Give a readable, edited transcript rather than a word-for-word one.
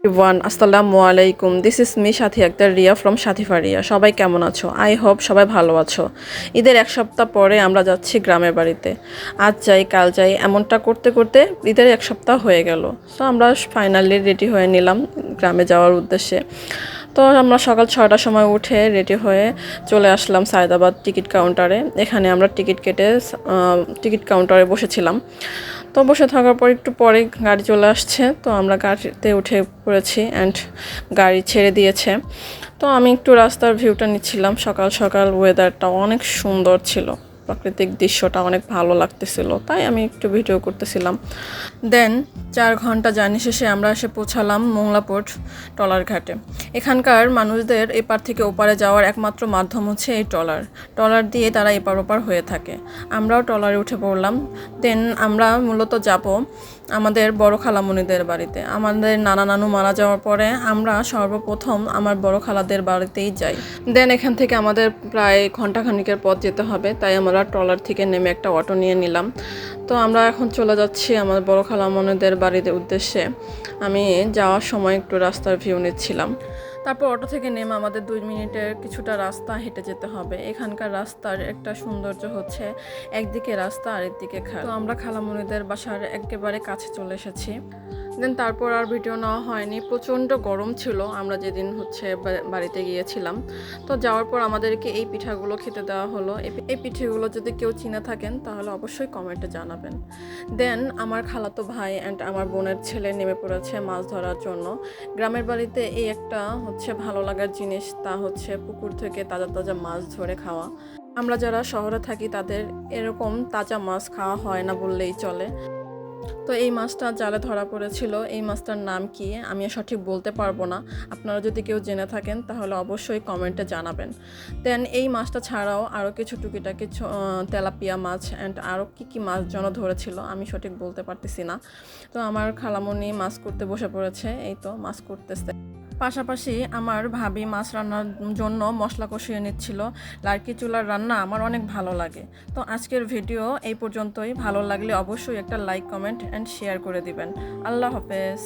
Everyone আসসালামু আলাইকুম। This is me Sathi Akter Riya from সাথী ফারিয়া। সবাই কেমন আছো? আই হোপ সবাই ভালো আছো। ঈদের এক সপ্তাহ পরে আমরা যাচ্ছি গ্রামের বাড়িতে। আজ যাই কাল যাই এমনটা করতে করতে ঈদের এক সপ্তাহ হয়ে গেল। সো আমরা ফাইনালি রেডি হয়ে নিলাম গ্রামে যাওয়ার উদ্দেশ্যে। তো আমরা সকাল 6টার সময় উঠে রেডি হয়ে চলে আসলাম সায়দাবাদ টিকিট কাউন্টারে। এখানে আমরা টিকিট কেটে টিকিট কাউন্টারে বসেছিলাম। তো বসে থাকার পর একটু পরে গাড়ি চলে আসছে, তো আমরা গাড়িতে উঠে পড়েছি অ্যান্ড গাড়ি ছেড়ে দিয়েছে। তো আমি একটু রাস্তার ভিউটা নিচ্ছিলাম। সকাল সকাল ওয়েদারটা অনেক সুন্দর ছিল, প্রাকৃতিক দৃশ্যটা অনেক ভালো লাগতেছিল, তাই আমি একটু ভিডিও করতেছিলাম। দেন 4 ঘন্টা জার্নি শেষে আমরা এসে পৌঁছালাম মোংলাপোর্ট ট্রলার ঘাটে। এখানকার মানুষদের এপার থেকে ওপারে যাওয়ার একমাত্র মাধ্যম হচ্ছে এই ট্রলার দিয়ে তারা এপার ওপার হয়ে থাকে। আমরাও ট্রলারে উঠে পড়লাম। দেন আমরা মূলত যাব আমাদের বড় খালামণিদের বাড়িতে। আমাদের নানা নানু মারা যাওয়ার পরে আমরা সর্বপ্রথম আমার বড় খালাদের বাড়িতেই যাই। দেন এখান থেকে আমাদের প্রায় ঘন্টাখানিকের পথ যেতে হবে, তাই আমরা ট্রলার থেকে নেমে একটা অটো নিয়ে নিলাম। তো আমরা এখন চলে যাচ্ছি আমার বড় খালামণিদের বাড়িতে উদ্দেশ্যে। আমি যাওয়ার সময় একটু রাস্তার ভিউ নিচ্ছিলাম। তারপর অটো থেকে নেমে আমাদের 2 মিনিটের কিছুটা রাস্তা হেঁটে যেতে হবে। এখানকার রাস্তার একটা সৌন্দর্য হচ্ছে একদিকে রাস্তা আরেকদিকে খাল। তো আমরা খালামণিদের বাসার একেবারে কাছে চলে এসেছি। দেন তারপর আর ভিডিও নেওয়া হয়নি, প্রচণ্ড গরম ছিল আমরা যেদিন বাড়িতে গিয়েছিলাম। তো যাওয়ার পর আমাদেরকে এই পিঠাগুলো খেতে দেওয়া হলো। এই পিঠেগুলো যদি কেউ চিনে থাকেন তাহলে অবশ্যই কমেন্টে জানাবেন। দেন আমার খালাতো ভাই অ্যান্ড আমার বোনের ছেলে নেমে পড়েছে মাছ ধরার জন্য। গ্রামের বাড়িতে এই একটা হচ্ছে ভালো লাগার জিনিস, তা হচ্ছে পুকুর থেকে তাজা তাজা মাছ ধরে খাওয়া। আমরা যারা শহরে থাকি তাদের এরকম তাজা মাছ খাওয়া হয় না বললেই চলে। তো এই মাছটা জালে ধরা পড়েছিল। এই মাছটার নাম কি আমি সঠিক বলতে পারবো না, আপনারা যদি কেউ জেনে থাকেন তাহলে অবশ্যই কমেন্টে জানাবেন। দেন এই মাছটা ছাড়াও আরও কিছু টুকিটাকি তেলাপিয়া মাছ অ্যান্ড আরও কী মাছ যেন ধরেছিল, আমি সঠিক বলতে পারতেছি না। তো আমার খালামণি মাছ করতে বসে পড়েছে, এই তো মাছ করতেছে। পাশাপাশি আমার ভাবি মাছ রান্নার জন্য মশলা কষিয়ে নিচ্ছিল। লার্কি চুলার রান্না আমার অনেক ভালো লাগে। তো আজকের ভিডিও এই পর্যন্তই। ভালো লাগলে অবশ্যই একটা লাইক, কমেন্ট অ্যান্ড শেয়ার করে দিবেন। আল্লাহ হাফেজ।